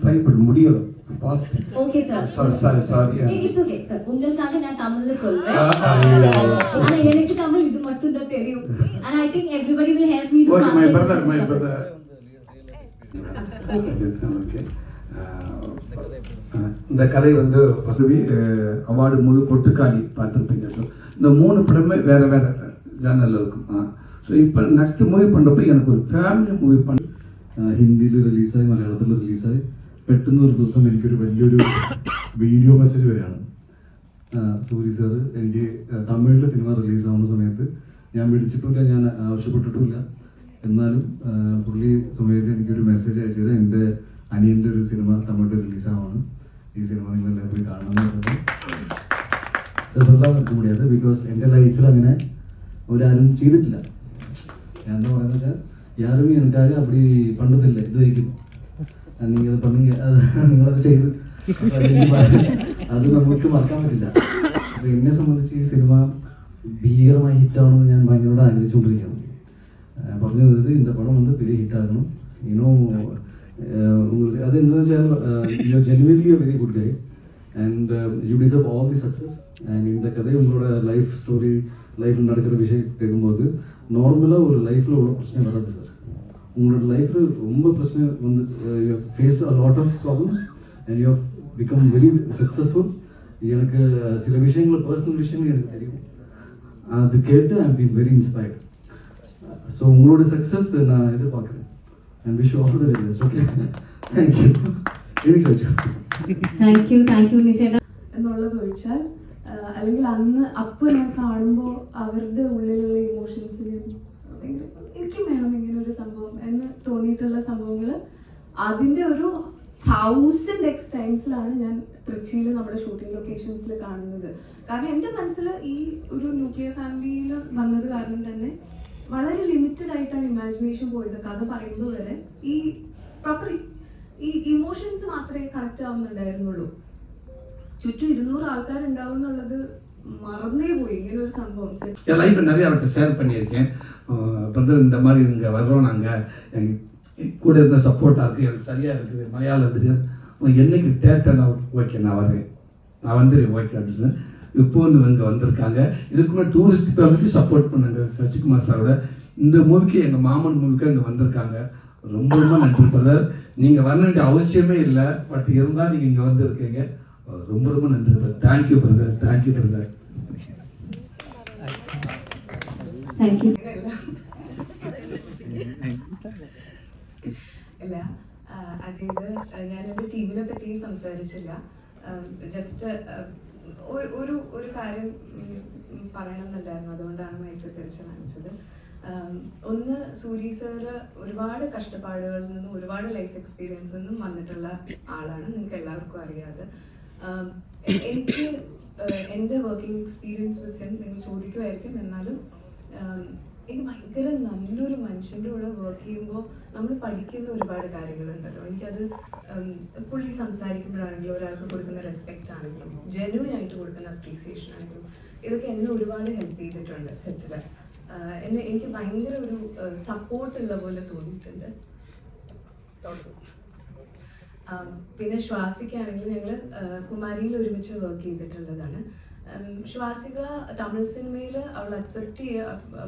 Try பண்ண முடியும். Okay sir. Sorry. It's okay sir. உங்களுக்காக நான் தமிழ்ல சொல்றேன். ஆனா எனக்கு தமிழ் இது மட்டும் தான் தெரியும். And I think everybody will help me to translate. My brother. Okay. இந்த கதை வந்து அவார்டு மூவி கொட்டுக்காளி பார்த்துருப்பீங்க. இந்த 3 படமே வேற வேற ஜானரில் இருக்கும். ஸோ இப்போ நெக்ஸ்ட் மூவி பண்ணுறப்ப எனக்கு ഒരു ഫാമിലി മൂവി ഹിന്ദിയിൽ റിലീസായി മലയാളത്തിൽ റിലീസായി പെട്ടെന്ന് ഒരു ദിവസം എനിക്കൊരു വലിയൊരു വീഡിയോ മെസ്സേജ് വരികയാണ്. സൂരി സാർ എനിക്ക് തമിഴിൽ സിനിമ റിലീസാവുന്ന സമയത്ത് ഞാൻ വിളിച്ചിട്ടില്ല, ഞാൻ ആവശ്യപ്പെട്ടിട്ടില്ല. എന്നാലും പുള്ളി സമയത്ത് എനിക്കൊരു മെസ്സേജ് അയച്ചത് എൻ്റെ അനിയൻ്റെ ഒരു സിനിമ തമിഴിൽ റിലീസാവാണ്, ഈ സിനിമ നിങ്ങളെല്ലാം പോയി കാണണം എന്ന് പറഞ്ഞത് സൊല്ലാൻ പറ്റ മുടിയാതെ. ബിക്കോസ് എൻ്റെ ലൈഫിൽ അങ്ങനെ ഒരാരും ചെയ്തിട്ടില്ല. ഞാൻ എന്താ പറയുന്നത് വെച്ചാൽ யாருமே எனக்காக அப்படி பண்ணதில்லை இது வரைக்கும். நீங்கள் அதை பண்ணுங்க, அது നിങ്ങളത് ചെയ്ത് അത് നമുക്ക് മറക്കാൻ പറ്റില്ല. അപ്പോൾ എന്നെ സംബന്ധിച്ച് ഈ സിനിമ ഭീകരമായി ഹിറ്റാവണമെന്ന് ഞാൻ ഭയങ്കര ആഗ്രഹിച്ചുകൊണ്ടിരിക്കുകയാണ്. പറഞ്ഞു തന്നത് இந்த படம் வந்து பெரிய ஹிட் ஆகணும். உங்களுக்கு அது എന്താണെന്ന് വെച്ചാൽ you are genuinely A very good Guy and you deserve all the success. And இந்த கதை உங்களோட லைஃப் ஸ்டோரி, லைஃப்பில் நடக்கிற விஷயம் கேட்கும்போது நார்மலாக ஒரு லைஃப்பில் உள்ள பிரச்சனை வராது சார். உங்களோட லைஃப்பில் ரொம்ப பிரச்சனை வந்து you have faced a lot of problems and you have become very successful. எனக்கு சில விஷயங்கள் பர்சனல் விஷயங்கள் எனக்கு தெரியும், அது கேட்டு I been very inspired. So உங்களோட சக்ஸஸ் நான் எதிர்பார்க்குறேன் and wish all the very best. Okay, thank you. എനിക്ക് ചോദിച്ചു താങ്ക് യു നിഷേട്ടാ എന്നുള്ളത് ഒഴിച്ചാൽ അല്ലെങ്കിൽ അന്ന് അപ്പോൾ ഞാൻ കാണുമ്പോൾ അവരുടെ ഉള്ളിലുള്ള ഇമോഷൻസിന് എനിക്കും വേണം ഇങ്ങനെ ഒരു സംഭവം എന്ന് തോന്നിയിട്ടുള്ള സംഭവങ്ങൾ അതിൻ്റെ ഒരു 1000x ടൈംസിലാണ് ഞാൻ ട്രിച്ചിയിൽ നമ്മുടെ ഷൂട്ടിംഗ് ലൊക്കേഷൻസിൽ കാണുന്നത്. കാരണം എൻ്റെ മനസ്സിൽ ഈ ഒരു ന്യൂക്ലിയർ ഫാമിലിയിൽ വന്നത് കാരണം തന്നെ വളരെ ലിമിറ്റഡ് ആയിട്ടാണ് ഇമാജിനേഷൻ പോയത്. കഥ പറയുമ്പോൾ വരെ ഈ പ്രോപ്പർ ഈ ഇമോഷൻസ് മാത്രമേ കണക്ട് ആവുന്നുണ്ടായിരുന്നുള്ളൂ. ചുറ്റും 200 ആൾക്കാരുണ്ടാവും എന്നുള്ളത് மறந்தே போய் இங்கே ஒரு சம்பவம். என் லைஃப்பில் நிறைய அவர்கிட்ட ஷேர் பண்ணியிருக்கேன். பிரதர் இந்த மாதிரி இங்கே வர்றோம், நாங்கள் எங்கள் கூட இருந்த சப்போர்ட்டாக இருக்குது, எனக்கு சரியாக இருக்குது, மலையாளம் தெரியும், என்னைக்கு தேட்டர் நான் ஓகே நான் வர்றேன், நான் வந்துடுறேன் ஓகே அப்படின்னு இப்போ வந்து இங்கே வந்திருக்காங்க. இதுக்குமே டூரிஸ்ட் ஃபேமிலிக்கு சப்போர்ட் பண்ணுங்க சசிகுமார் சாரோட. இந்த மூவிக்கு எங்கள் மாமன் மூவிக்கு அங்கே வந்திருக்காங்க. ரொம்ப ரொம்ப நன்றி பிரதர். நீங்கள் வர வேண்டிய அவசியமே இல்லை, பட் இருந்தால் நீங்கள் இங்கே வந்திருக்கீங்க. ரொம்ப ரொம்ப நன்றி brother. Thank you brother, thank you brother. Thank you. ഇല്ല, അതായത് ഞാൻ എൻ്റെ ടീമിനെ പറ്റി സംസാരിച്ചില്ല. ജസ്റ്റ് ഒരു കാര്യം പറയണമെന്നുണ്ടായിരുന്നു, അതുകൊണ്ടാണ് മൈക്ക് തിരിച്ച് കാണിച്ചത്. ഒന്ന്, സൂരി സാറ് ഒരുപാട് കഷ്ടപ്പാടുകളിൽ നിന്നും ഒരുപാട് ലൈഫ് എക്സ്പീരിയൻസിൽ നിന്നും വന്നിട്ടുള്ള ആളാണ്, നിങ്ങൾക്ക് എല്ലാവർക്കും അറിയാതെ. എനിക്ക് എൻ്റെ വർക്കിംഗ് എക്സ്പീരിയൻസ് വിത്ത് ഹിം നിങ്ങൾ ചോദിക്കുമായിരിക്കും, എന്നാലും എനിക്ക് ഭയങ്കര നല്ലൊരു മനുഷ്യൻ്റെ കൂടെ വർക്ക് ചെയ്യുമ്പോൾ നമ്മൾ പഠിക്കുന്ന ഒരുപാട് കാര്യങ്ങളുണ്ടല്ലോ. എനിക്കത് പുള്ളി സംസാരിക്കുമ്പോഴാണെങ്കിലും ഒരാൾക്ക് കൊടുക്കുന്ന റെസ്പെക്റ്റ് ആണെങ്കിലും ജെന്യൂൻ ആയിട്ട് കൊടുക്കുന്ന അപ്രീസിയേഷൻ ആണെങ്കിലും ഇതൊക്കെ എന്നെ ഒരുപാട് ഹെൽപ്പ് ചെയ്തിട്ടുണ്ട് സെറ്റിൽ. എനിക്ക് ഭയങ്കര ഒരു സപ്പോർട്ടുള്ള പോലെ തോന്നിയിട്ടുണ്ട്. പിന്നെ ശ്വാസിക്കാണെങ്കിൽ ഞങ്ങൾ കുമാരിയിൽ ഒരുമിച്ച് വർക്ക് ചെയ്തിട്ടുള്ളതാണ്. ശ്വാസിക തമിഴ് സിനിമയിൽ അവൾ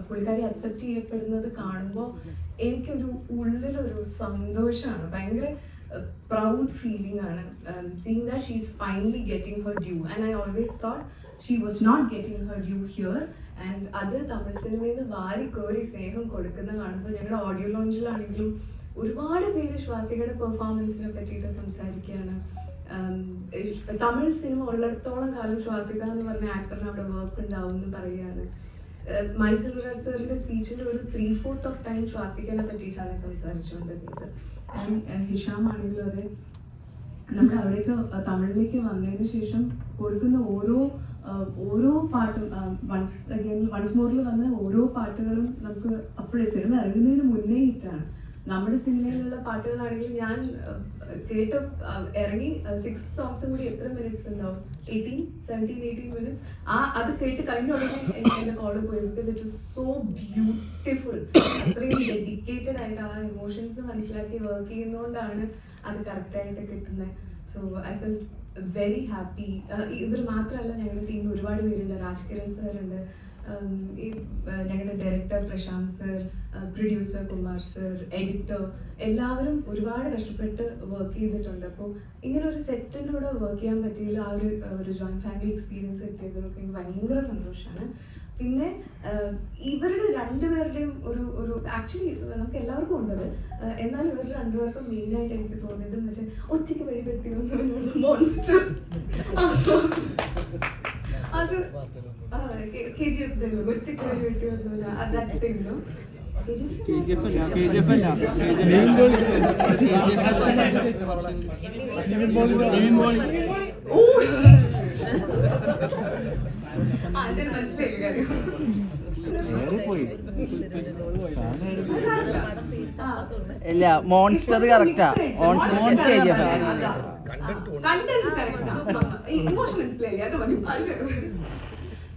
പുള്ളിക്കാരി അക്സെപ്റ്റ് ചെയ്യപ്പെടുന്നത് കാണുമ്പോൾ എനിക്കൊരു ഉള്ളിലൊരു സന്തോഷമാണ്, ഭയങ്കര പ്രൗഡ് ഫീലിംഗ് ആണ്. Seeing that she is finally getting her due and I always thought she was not getting her due here. And അത് തമിഴ് സിനിമയിൽ നിന്ന് വാരിക്കോരി സ്നേഹം കൊടുക്കുന്ന കാണുമ്പോൾ ഞങ്ങളുടെ ഓഡിയോ ലോഞ്ചിലാണെങ്കിലും ഒരുപാട് പേര് ശ്വാസികയുടെ പെർഫോമൻസിനെ പറ്റിയിട്ട് സംസാരിക്കുകയാണ്. തമിഴ് സിനിമ ഉള്ളിടത്തോളം കാലം ശ്വാസിക എന്ന് പറഞ്ഞ ആക്ടറിന് അവിടെ വർക്ക് ഉണ്ടാവും എന്ന് പറയുകയാണ്. മൈസൂർരാജ് സാറിൻ്റെ സ്പീച്ചിൻ്റെ ഒരു 3/4 ഓഫ് ടൈം ശ്വാസികനെ പറ്റിയിട്ടാണ് സംസാരിച്ചുകൊണ്ടിരുന്നത്. ആൻഡ് ഹിഷാം ആണെങ്കിലും അതെ, നമ്മൾ അവിടേക്ക് തമിഴിലേക്ക് വന്നതിന് ശേഷം കൊടുക്കുന്ന ഓരോ പാട്ടും വൺസ് മോറിൽ വന്ന ഓരോ പാട്ടുകളും നമുക്ക് അപ്പോഴേ സിനിമ ഇറങ്ങുന്നതിന് മുന്നേ ഹിറ്റാണ്. നമ്മുടെ സിനിമയിലുള്ള പാട്ടുകളാണെങ്കിൽ ഞാൻ കേട്ട് ഇറങ്ങി 6 songs കൂടി എത്ര മിനിറ്റ്സ് ഉണ്ടാവും? 18 minutes. അത് കേട്ട് കഴിഞ്ഞ ഉടനെ എനിക്ക് എൻ്റെ കോള് പോയി. Because it was so beautiful. അത്രയും ഡെഡിക്കേറ്റഡ് ആയിട്ട് ആ ഇമോഷൻസ് മനസ്സിലാക്കി വർക്ക് ചെയ്യുന്നതുകൊണ്ടാണ് അത് കറക്റ്റായിട്ട് കിട്ടുന്നത്. So I felt very happy. ഇവർ മാത്രമല്ല, ഞങ്ങളുടെ ടീമിൽ ഒരുപാട് പേരുണ്ട്. രാജ്കിരൺ സർ ഉണ്ട്, ഈ ഞങ്ങളുടെ director Prashanth sir, producer Kumar sir, editor, എല്ലാവരും ഒരുപാട് കഷ്ടപ്പെട്ട് വർക്ക് ചെയ്തിട്ടുണ്ട്. അപ്പോൾ ഇങ്ങനെ ഒരു സെറ്റിൻ്റെ കൂടെ വർക്ക് ചെയ്യാൻ പറ്റിയില്ല. ആ ഒരു ജോയിൻറ്റ് ഫാമിലി എക്സ്പീരിയൻസ് എത്തിയതൊക്കെ എനിക്ക് ഭയങ്കര സന്തോഷമാണ്. പിന്നെ ഇവരുടെ രണ്ടുപേരുടെയും ഒരു ആക്ച്വലി നമുക്ക് എല്ലാവർക്കും ഉണ്ടത്, എന്നാൽ ഇവരുടെ രണ്ടുപേർക്കും മെയിനായിട്ട് എനിക്ക് തോന്നിയത് വെച്ചാൽ ഒറ്റയ്ക്ക് വഴിപ്പെടുത്തി മോൺസ്റ്റർ. അത് KGF ഒറ്റയ്ക്ക് വഴിപ്പെടുത്തി വന്നില്ല. അതായിരുന്നു അതിന് മനസ്സിലായി കാര്യം. ഇല്ല, മോൺസ്റ്റർ കറക്റ്റാ. കണ്ടന്റ് ഇമോഷൻ മനസ്സിലായി, അത് മതി.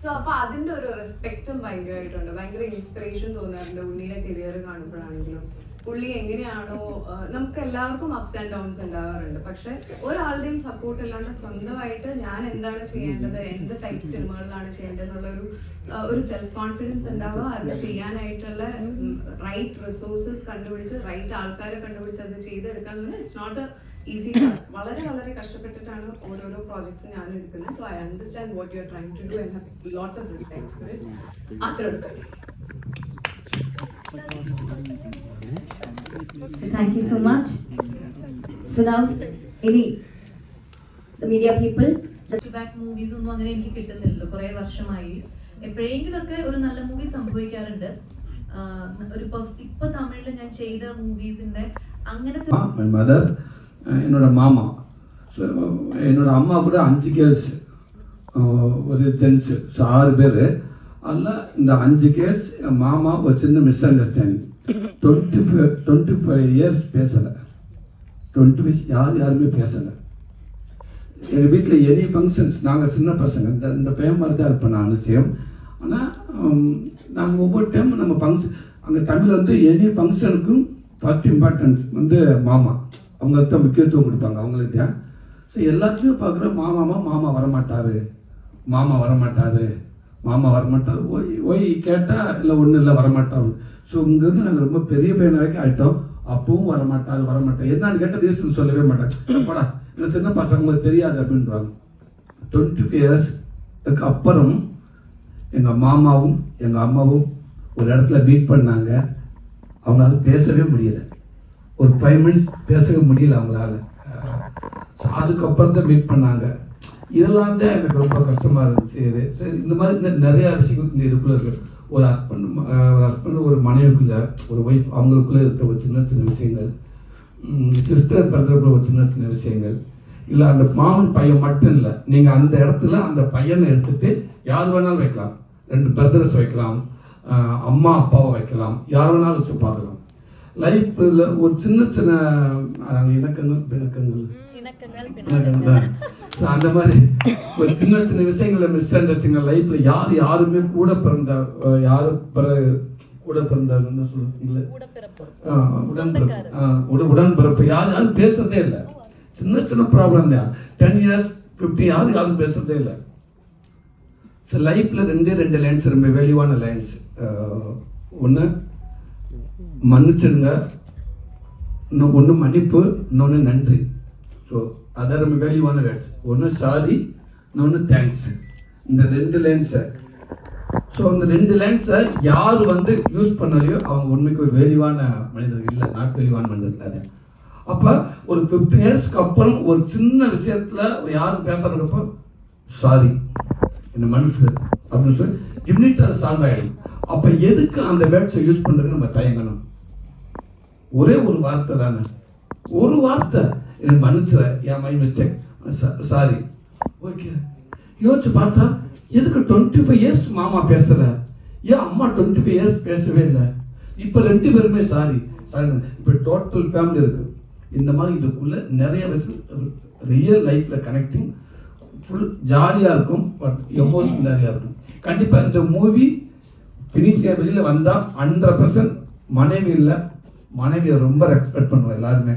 സോ അപ്പൊ അതിന്റെ ഒരു റെസ്പെക്റ്റും ഭയങ്കരമായിട്ടുണ്ട്. ഭയങ്കര ഇൻസ്പിറേഷൻ തോന്നാറുണ്ട് ഉണ്ണിയുടെ കരിയർ കാണുമ്പോഴാണെങ്കിലും. പുള്ളി എങ്ങനെയാണോ, നമുക്ക് എല്ലാവർക്കും അപ്സ് ആൻഡ് ഡൗൺസ് ഉണ്ടാവാറുണ്ട്. പക്ഷെ ഒരാളുടെയും സപ്പോർട്ട് ഇല്ലാണ്ട് സ്വന്തമായിട്ട് ഞാൻ എന്താണ് ചെയ്യേണ്ടത്, എന്ത് ടൈപ്പ് സിനിമകളിലാണ് ചെയ്യേണ്ടത് എന്നുള്ള ഒരു സെൽഫ് കോൺഫിഡൻസ് ഉണ്ടാവുക. അത് ചെയ്യാനായിട്ടുള്ള റൈറ്റ് റിസോഴ്സസ് കണ്ടുപിടിച്ച് റൈറ്റ് ആൾക്കാരെ കണ്ടുപിടിച്ച് അത് ചെയ്തെടുക്കാൻ it's not a easy task. വളരെ വളരെ കഷ്ടപ്പെട്ടിട്ടാണ് ഓരോരോ പ്രോജക്ട്സ് ഞാൻ എടുക്കുന്നത്. So I understand what you are trying to do and have lots of respect for it. അത്ര എടുക്കട്ടെ. Thank you so much. So now, any the media people, back movies ഒന്നും അങ്ങനെ എനിക്ക് കിട്ടുന്നില്ലല്ലോ. കുറേ വർഷമായി എപ്പോഴെങ്കിലുമൊക്കെ ഒരു നല്ല മൂവി സംഭവിക്കാറുണ്ട്. ഒരു ഇപ്പൊ തമിഴിൽ ഞാൻ ചെയ്ത മൂവീസിന്റെ അങ്ങനത്തെ my mother, என்னோட மாமா, என்னோட அம்மா கூட 5 கேர்ள்ஸ், ஒரு ஜென்ஸ், 6 பேர். அதில் இந்த 5 கேர்ள்ஸ் மாமா ஒரு சின்ன மிஸ் அண்டர்ஸ்டாண்டிங். 25 இயர்ஸ் பேசலை. 25 யாருமே பேசலை. எங்கள் வீட்டில் எனி ஃபங்க்ஷன்ஸ், நாங்கள் சின்ன பசங்க, இந்த பையன் மாதிரி தான் இருப்பேன் நான் சேம். ஆனால் நாங்கள் ஒவ்வொரு டைமும் நம்ம ஃபங்க்ஷன், அங்கே தமிழில் வந்து எனி ஃபங்க்ஷனுக்கும் ஃபஸ்ட் இம்பார்ட்டன்ஸ் வந்து மாமா, அவங்களுக்கு தான் முக்கியத்துவம் கொடுப்பாங்க, அவங்களுக்கு தான். ஸோ எல்லாத்துலேயும் பார்க்குற மாமா வரமாட்டார், மாமா வரமாட்டார், ஓய் கேட்டால் இல்லை ஒன்றும் இல்லை வரமாட்டார். ஸோ இங்கேருந்து நாங்கள் ரொம்ப பெரிய பையன் வரைக்கும் ஆகிட்டோம். அப்பவும் வரமாட்டார். என்னன்னு கேட்டால் ரீசன் சொல்லவே மாட்டாங்க. படா இல்லை சின்ன பசங்களுக்கு தெரியாது அப்படின்றாங்க. 25 இயர்ஸ்க்கு அப்புறம் எங்கள் மாமாவும் எங்கள் அம்மாவும் ஒரு இடத்துல மீட் பண்ணாங்க. அவங்களால பேசவே முடியல. ஒரு 5 மினிட்ஸ் பேசவே முடியல அவங்களால. ஸோ அதுக்கப்புறம் தான் மீட் பண்ணாங்க. இதெல்லாம் தான் எனக்கு ரொம்ப கஷ்டமாக இருந்துச்சு. இது இந்த மாதிரி நிறையா விஷயங்கள் இந்த இதுக்குள்ளே இருக்குது. ஒரு ஹஸ்பண்ட் ஒரு மனைவிக்குள்ளே, ஒரு ஒய்ஃப் அவங்களுக்குள்ளே இருக்க ஒரு சின்ன விஷயங்கள், சிஸ்டர் பிரதருக்குள்ள ஒரு சின்ன விஷயங்கள், இல்லை அந்த மாமன் பையன் மட்டும் இல்லை, நீங்கள் அந்த இடத்துல அந்த பையனை எடுத்துகிட்டு யார் வேணாலும் வைக்கலாம். 2 பிரதர்ஸ் வைக்கலாம், அம்மா அப்பாவை வைக்கலாம், யார் வேணாலும் வச்சு பார்க்கலாம். லைஃப்பில் ஒரு சின்ன இணக்கங்கள் அந்த மாதிரி ஒரு சின்ன விஷயங்கள மிஸ் அண்டர்ஸ்டாண்டிங் லைஃப்பில் யாருமே கூட பிறந்தாங்கன்னு சொல்லுவீங்களே, உடன்பிறப்பு யாரும் பேசுறதே இல்லை. சின்ன ப்ராப்ளம் தான். 10 இயர்ஸ் 15 யாரும் பேசுறதே இல்லை. ஸோ லைஃப்பில் 2 லைன்ஸ் ரொம்ப வேல்யூவான லைன்ஸ். ஒன்று மன்னிச்சிடுங்க, ஒன்று மன்னிப்பு, இன்னொன்று நன்றி. ஸோ அதான் ரொம்ப வேல்யூவான லைன்ஸ். ஒன்று சாரி, இன்னொன்று தேங்க்ஸ். இந்த 2 லைன்ஸை, ஸோ அந்த 2 லைன்ஸை யார் யூஸ் பண்ணலையோ அவங்க உண்மைக்கு ஒரு வேல்யூவான மனிதர்கள் இல்லை, நாட் வேல்யூவான மனிதர்கள். அப்போ ஒரு 15 இயர்ஸ்க்கு அப்புறம் ஒரு சின்ன விஷயத்தில் யாரும் பேசுகிறப்போ சாரி, என்னை மன்னிச்சு அப்படின்னு சொல்லி இம்மிடியேட்டாக சால்வ் ஆகிடும். அப்போ எதுக்கு அந்த வேர்ட்ஸை யூஸ் பண்ணுறதுன்னு நம்ம தயங்கணும்? ஒரே ஒரு வார்த்தை தானே, ஒரு வார்த்தை, என்னை மன்னிச்சுற, ஏன் மை மிஸ்டேக், சாரி, ஓகே. யோசிச்சு பார்த்தா எதுக்கு 25 இயர்ஸ் மாமா பேசலை, ஏன் அம்மா 25 இயர்ஸ் பேசவே இல்லை, இப்போ 2 பேருமே சாரி இப்போ டோட்டல் ஃபேமிலி இருக்குது. இந்த மாதிரி இதுக்குள்ளே நிறைய ரியல் லைஃப்பில் கனெக்டிங் ஃபுல் ஜாலியாக இருக்கும், பட் எமோஷனல் நிறையா இருக்கும். கண்டிப்பாக இந்த மூவி ஃபினிஷியாக வெளியில் வந்தால் 100% மனைவி இல்லை, மனைவியை ரொம்ப ரெஸ்பெக்ட் பண்ணுவோம் எல்லாருமே.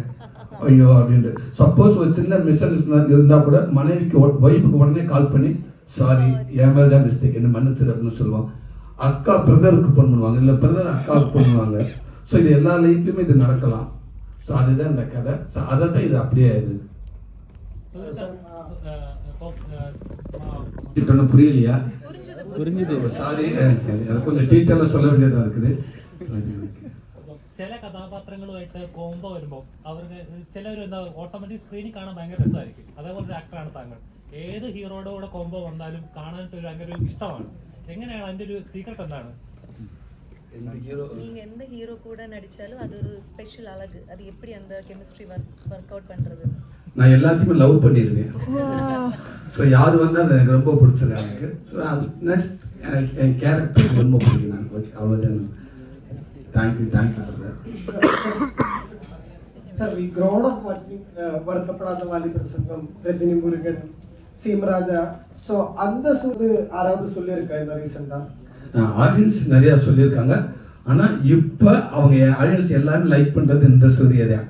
ஐயோ அப்படின்ட்டு சப்போஸ் ஒரு சின்ன மிஸ் அண்டர்ஸ்டாண்டிங் இருந்தால் கூட மனைவிக்கு ஒய்ஃபுக்கு உடனே கால் பண்ணி சாரி என் மேலே தான் மிஸ்டேக் என்ன மன்னிச்சிரு அப்படின்னு சொல்லுவான். அக்கா பிரதருக்கு ஃபோன் பண்ணுவாங்க, இல்லை பிரதர் அக்காவுக்கு ஃபோன் பண்ணுவாங்க. ஸோ இது எல்லா லைஃப்லையுமே இது நடக்கலாம். ஸோ அதுதான் இந்த கதை. ஸோ அதை தான் இது அப்படியே இது ஒன்றும் புரியலையா? சாரி, சரி அது கொஞ்சம் டீட்டெயிலாக சொல்ல வேண்டியதாக இருக்குது. ചില കഥാപാത്രങ്ങളുമായിട്ട് കോംബോ വരുമ്പോൾ അവർക്ക് ചിലർ എന്താ ഓട്ടോമാറ്റിക് സ്ക്രീനിൽ കാണാൻ ഭയങ്കര രസമായിരിക്കും. അതേപോലെ ഒരു ആക്ടറാണ് താങ്കൾ. ഏത് ഹീറോയുടെ കൂടെ കോംബോ വന്നാലും കാണാനായിട്ട് ഒരു ഭയങ്കര ഒരു ഇഷ്ടമാണ്. എങ്ങനെയാണ് അതിന്റെ ഒരു സീക്രട്ട് എന്താണ്? நீங்க எந்த ஹீரோ கூட நடிச்சாலும் அது ஒரு ஸ்பெஷல் அழகு. அது எப்படி அந்த கெமிஸ்ட்ரி ஒர்க் அவுட் பண்றது? நான் எல்லாத்தையுமே லவ் பண்ணியிருக்கேன். ஸோ யார் வந்தால் அது எனக்கு ரொம்ப பிடிச்சது எனக்கு. ஸோ அது நெக்ஸ்ட் என் கேரக்டர் ரொம்ப பிடிக்கும் நான். ஓகே அவ்வளோதான். Thank you Sir, we grown up watching Varkapada Valley Prasangam, Rajini Murugan, Simraja. So, அந்த சொல்லு யாராவது சொல்லியிருக்கா இந்த ரீசெண்டாக? ஆடியன்ஸ் நிறையா சொல்லியிருக்காங்க. ஆனால் இப்போ அவங்க ஆடியன்ஸ் எல்லாருமே லைக் பண்ணுறது இந்த சூரிய தான்.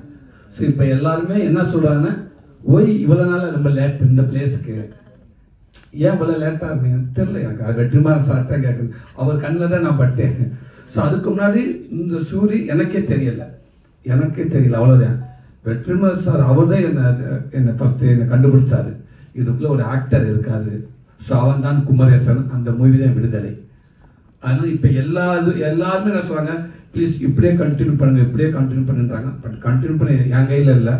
ஸோ இப்போ எல்லாருமே என்ன சொல்கிறாங்கன்னா, ஓய் இவ்வளோ நாள் ரொம்ப லேட் இந்த பிளேஸுக்கு ஏன் இவ்வளோ லேட்டாக இருந்தீங்க தெரியல எனக்கு. வெற்றிமாறன் சார்ட்டாக கேட்குது, அவர் கண்ணில் தான் நான் பட்டேன். ஸோ அதுக்கு முன்னாடி இந்த சூரி எனக்கே தெரியல அவ்வளோதான். வெற்றிமாறன் சார் அவர் தான் என்னை ஃபஸ்ட்டு என்னை கண்டுபிடிச்சாரு. இதுக்குள்ளே ஒரு ஆக்டர் இருக்காரு. ஸோ அவன் தான் குமரேசன். அந்த மூவி தான் விடுதலை. அதனால் இப்போ எல்லாருமே என்ன சொல்கிறாங்க, ப்ளீஸ் இப்படியே கண்டினியூ பண்ணுன்றாங்க. பட் கண்டினியூ பண்ண என் கையில் இல்லை.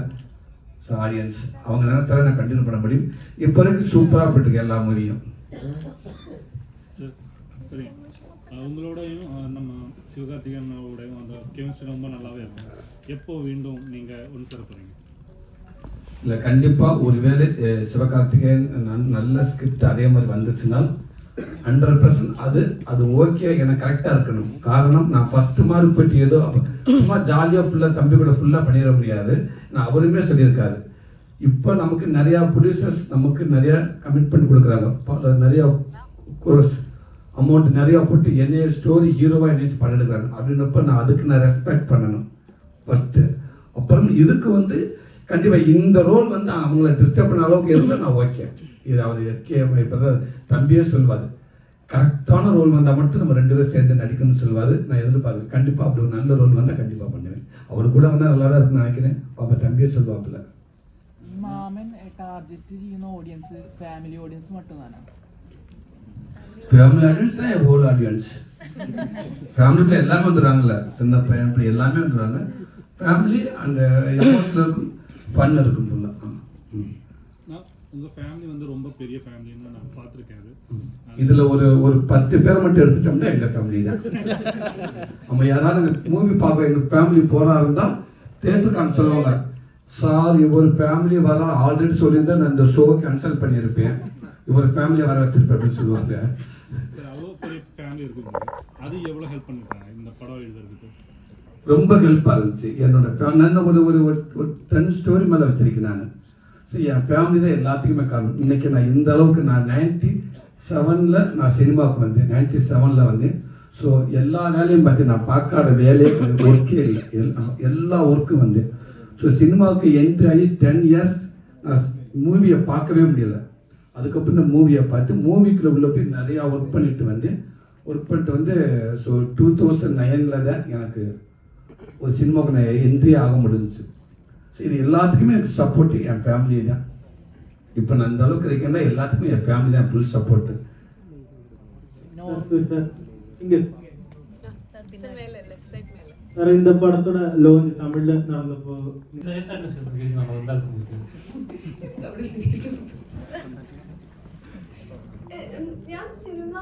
ஸோ ஆடியன்ஸ் அவங்க நினச்சாலும் நான் கண்டினியூ பண்ண முடியும். இப்போ வரைக்கும் சூப்பராக போயிட்டுருக்கு எல்லா மூவியும். சரி, உங்களோடையும் நம்ம சிவகார்த்திகேயனோடையும் அந்த கெமிஸ்ட்ரி ரொம்ப நல்லாவே இருக்கும். எப்போ மீண்டும் நீங்கள் ஒன்று சேர போகிறீங்க? இல்லை கண்டிப்பாக ஒருவேளை சிவகார்த்திகேயன் நல்ல ஸ்கிரிப்ட் அதே மாதிரி வந்துச்சுனால் 100% அது ஓகே எனக்கு கரெக்டாக இருக்கணும். காரணம் நான் ஃபஸ்ட்டு மாதிரி போயிட்டு ஏதோ சும்மா ஜாலியாக தம்பி கூட ஃபுல்லாக பண்ணிட முடியாது. நான் அவருமே சொல்லியிருக்காரு, இப்போ நமக்கு நிறையா ப்ரொடியூசர்ஸ் நமக்கு நிறையா கமிட்மெண்ட் கொடுக்குறாங்க. நிறையா கோர்ஸ் அமௌண்ட் நிறையா போட்டு என்னைய ஸ்டோரி ஹீரோவாக என்னைய படம் எடுக்கிறாங்க. அப்படின்னப்போ நான் ரெஸ்பெக்ட் பண்ணணும் ஃபஸ்ட்டு. அப்புறம் இதுக்கு கண்டிப்பாக இந்த ரோல் அவங்கள டிஸ்டர்ப் பண்ண அளவுக்கு இருந்தால் நான் ஓகே. இது அவர் எஸ்கே பிரதர் தம்பியே சொல்வார், கரெக்டான ரோல் வந்தால் மட்டும் நம்ம 2 பேரும் சேர்ந்து நடிக்கணும்னு சொல்வார். நான் எதிர்பார்க்குறேன் கண்டிப்பாக அப்படி ஒரு நல்ல ரோல் வந்தால் கண்டிப்பாக பண்ணுவேன். அவர் கூட வந்தால் நல்லா தான் இருக்குன்னு நினைக்கிறேன். பாப்பா தம்பியே சொல்வாப்பில்ல. മാമൻ ടാർഗറ്റ് ചെയ്യുന്ന ഓഡിയൻസ് ഫാമിലി ഓഡിയൻസ് മട്ടുമാണ്. ஃபேமிலி ஆடியன்ஸ் தான் ஹோல் ஆடியன்ஸ். ஃபேமிலிக்குள்ள எல்லாமே வந்துடுறாங்கல்ல, சின்ன பையன் இப்படி எல்லாமே வந்துடுறாங்க. ஃபேமிலி அண்ட் எமோஷனல் இருக்கும், ஃபன் இருக்கும் ஃபுல்லாக. உங்கள் ஃபேமிலி ரொம்ப பெரிய ஃபேமிலின்னு நான் பார்த்துருக்கேன். இதில் ஒரு 10 பேரை மட்டும் எடுத்துட்டோம்னா எங்கள் ஃபேமிலி தான். நம்ம யாராவது மூவி பார்க்க எங்கள் ஃபேமிலி போகிறா இருந்தால் தேட்டருக்கு சொல்லுவாங்க, சார் இவர் ஃபேமிலி வர ஆல்ரெடி சொல்லியிருந்தா நான் இந்த ஷோ கேன்சல் பண்ணியிருப்பேன், இவர் ஃபேமிலியை வர வச்சிருப்பேன் அப்படின்னு சொல்லுவாங்க. அவ்வளோ பெரிய ஃபேமிலி இருக்கும், அது எவ்வளோ ஹெல்ப் பண்ணிருக்காங்க இந்த படம் எழுதுறதுக்கு? ரொம்ப ஹெல்ப்பாக இருந்துச்சு. என்னோட நான் ஒரு 10 ஸ்டோரி மேலே வச்சிருக்கேன் நான். ஸோ என் ஃபேமிலி தான் எல்லாத்துக்குமே காரணம். இன்றைக்கி நான் இந்த அளவுக்கு நான் 97 நான் சினிமாவுக்கு வந்தேன். 97 வந்தேன். ஸோ எல்லா வேலையும் பார்த்து நான் பார்க்காத வேலையே ஒர்க்கே இல்லை, எல்லா ஒர்க்கும் வந்தேன். ஸோ சினிமாவுக்கு என்ட்ரி ஆகி 10 இயர்ஸ் நான் மூவியை பார்க்கவே முடியலை. அதுக்கப்புறம் இந்த மூவியை பார்த்து மூவிக்குள்ளே உள்ள போய் நிறையா ஒர்க் பண்ணிட்டு ஸோ 2009 தான் எனக்கு ஒரு சினிமாவுக்கு நான் என்ட்ரி ஆக முடிஞ்சிச்சு. ஸோ இது எல்லாத்துக்குமே எனக்கு சப்போர்ட்டு என் ஃபேமிலி தான். இப்போ நான் இந்த அளவுக்கு இருக்கேன்னா எல்லாத்துக்குமே என் ஃபேமிலி தான் ஃபுல் சப்போர்ட்டு. இந்த படத்தோட லோஞ்ச் தமிழ்ல நடந்தப்போ ഞാൻ സിനിമ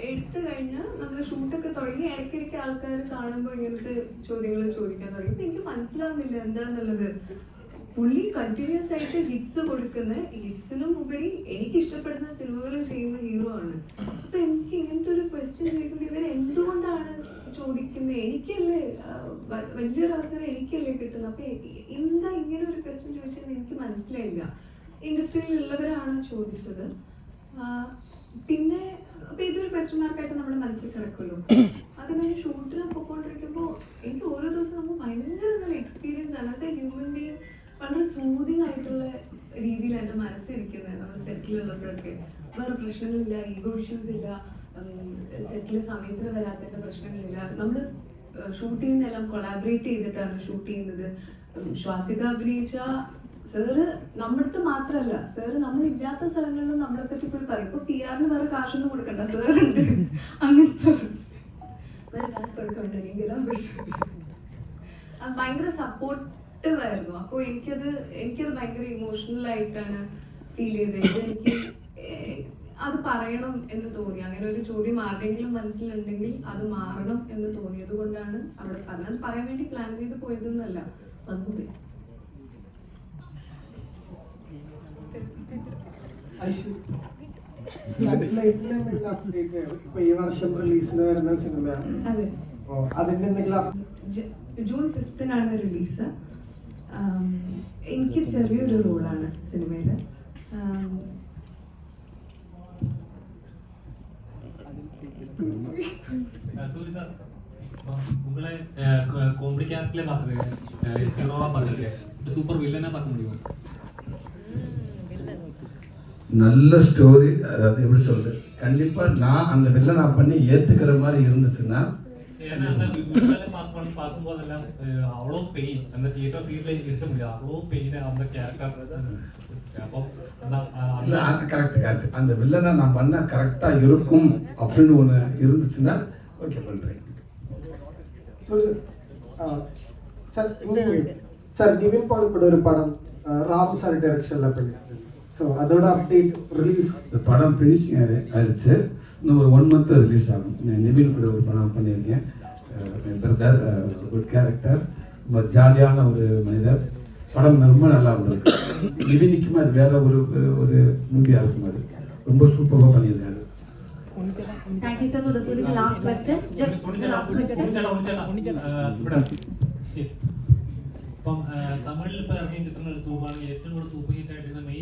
എടുത്തു കഴിഞ്ഞ് നമ്മൾ ഷൂട്ടൊക്കെ തുടങ്ങി ഇടയ്ക്കിടയ്ക്ക് ആൾക്കാർ കാണുമ്പോൾ ഇങ്ങനത്തെ ചോദ്യങ്ങൾ ചോദിക്കാൻ തുടങ്ങി. അപ്പം എനിക്ക് മനസ്സിലാവുന്നില്ല എന്താന്നുള്ളത്. പുള്ളി കണ്ടിന്യൂസ് ആയിട്ട് ഹിറ്റ്സ് കൊടുക്കുന്ന, ഹിറ്റ്സിനും ഉപരി എനിക്ക് ഇഷ്ടപ്പെടുന്ന സിനിമകൾ ചെയ്യുന്ന ഹീറോ ആണ്. അപ്പൊ എനിക്ക് ഇങ്ങനത്തെ ഒരു ക്വസ്റ്റ്യൻ ചോദിക്കുമ്പോൾ ഇവർ എന്തുകൊണ്ടാണ് ചോദിക്കുന്നത്? എനിക്കല്ലേ വലിയൊരു അവസരം എനിക്കല്ലേ കിട്ടുന്നത്. അപ്പൊ എന്താ ഇങ്ങനെ ഒരു ക്വസ്റ്റ്യൻ ചോദിച്ചതെന്ന് എനിക്ക് മനസ്സിലായില്ല. ഇൻഡസ്ട്രിയിലുള്ളവരാണ് ചോദിച്ചത്. പിന്നെ അപ്പൊ ഇതൊരു ക്വസ്റ്റ്യൻ മാർക്കായിട്ട് നമ്മുടെ മനസ്സിൽ കിടക്കുമല്ലോ. അത് കഴിഞ്ഞ് ഷൂട്ടിന് പൊക്കോണ്ടിരിക്കുമ്പോൾ എനിക്ക് ഓരോ ദിവസം നമുക്ക് ഭയങ്കര നല്ല എക്സ്പീരിയൻസ് ആണ്. ആസ് എ ഹ്യൂമൻ ബീങ് വളരെ സ്മൂതിങ് ആയിട്ടുള്ള രീതിയിൽ എൻ്റെ മനസ്സിരിക്കുന്നത്. നമ്മൾ സെറ്റിലുള്ളപ്പോഴൊക്കെ വേറെ പ്രശ്നങ്ങളില്ല, ഈഗോ ഇഷ്യൂസ് ഇല്ല, സെറ്റിൽ സമയത്തിന് വരാത്തതിൻ്റെ പ്രശ്നങ്ങളില്ല. നമ്മൾ ഷൂട്ടിങ്ങിനെല്ലാം കൊളാബറേറ്റ് ചെയ്തിട്ടാണ് ഷൂട്ട് ചെയ്യുന്നത്. ശ്വാസിക അഭിനയിച്ച സാറ് നമ്മുടെ അടുത്ത് മാത്രമല്ല, സാറ് നമ്മളില്ലാത്ത സ്ഥലങ്ങളിലും നമ്മളെ പറ്റി പോയി പറയും. ഇപ്പൊ PR-ന് വേറെ കാശൊന്നും കൊടുക്കണ്ട, സാറുണ്ട്. അങ്ങനത്തെ വേറെ കാശ് കൊടുക്കണ്ട, ഭയങ്കര സപ്പോർട്ടീവ് ആയിരുന്നു. അപ്പോൾ എനിക്കത് ഭയങ്കര ഇമോഷണൽ ആയിട്ടാണ് ഫീൽ ചെയ്തത്. എനിക്ക് അത് പറയണം എന്ന് തോന്നി. അങ്ങനെ ഒരു ചോദ്യം ആരുടെയെങ്കിലും മനസ്സിലുണ്ടെങ്കിൽ അത് മാറണം എന്ന് തോന്നിയത് കൊണ്ടാണ് അവിടെ പറഞ്ഞത്. പറയാൻ വേണ്ടി പ്ലാൻ ചെയ്ത് പോയതൊന്നുമല്ല, വന്നത്. ഇപ്പൊ ഈ വർഷം റിലീസിന് വരുന്ന സിനിമയാണ്. അതെ, അതിന്റെ എന്തെങ്കിലും ജൂൺ 5-നാണ് റിലീസ്. എനിക്ക് ചെറിയൊരു റോളാണ് സിനിമയില്. சூரி சார் உங்களை காமெடி கேரக்டர்ல பார்த்துருக்கேன், ஹீரோவா பார்த்துருக்கேன், சூப்பர் வில்லனா பார்க்க முடியும். நல்ல ஸ்டோரி, அதாவது எப்படி சொல்றது, கண்டிப்பா நான் அந்த வில்லனா பண்ணி ஏத்துக்கிற மாதிரி இருந்துச்சுன்னா, ஏன்னா அந்த வில்லனை பார்க்கும் போதெல்லாம் அவ்வளோ பெயின், அந்த தியேட்டர் சீட்ல இருக்க முடியாது, அவ்வளோ பெயின் அந்த கேரக்டர். அப்போ இல்லை கரெக்ட் அந்த வில்லனை நான் பண்ண கரெக்டாக இருக்கும் அப்படின்னு ஒன்று இருந்துச்சுன்னா ஓகே பண்ணுறேன். சார் நிவின் பால் கூட ஒரு படம் ராம் சார் டைரக்ஷனில் பண்ணிருக்கு. ஸோ அதோட அப்டேட் ரிலீஸ், இந்த படம் ஃபினிஷிங் ஆயிடுச்சு. இன்னும் ஒரு 1 month ரிலீஸ் ஆகும். நிவின் கூட ஒரு படம் பண்ணியிருக்கேன். என் பிரதர், குட் கேரக்டர், ரொம்ப ஜாலியான ஒரு மனிதர். படம் ரொம்ப நல்லா இருந்திருக்கு. நிவினுக்குமே அது வேற ஒரு மூவியாக இருக்கும். அது ரொம்ப சூப்பராக பண்ணியிருக்காரு. Thank you, sir. So this will be the last question. Just the last question. ഇപ്പം തമിഴിൽ ഇപ്പൊ ഇറങ്ങിയ ചിത്രങ്ങൾ എടുത്തു നോക്കുകയാണെങ്കിൽ ഏറ്റവും കൂടുതൽ സൂപ്പർ ഹിറ്റ് ആയിട്ട് മെയ്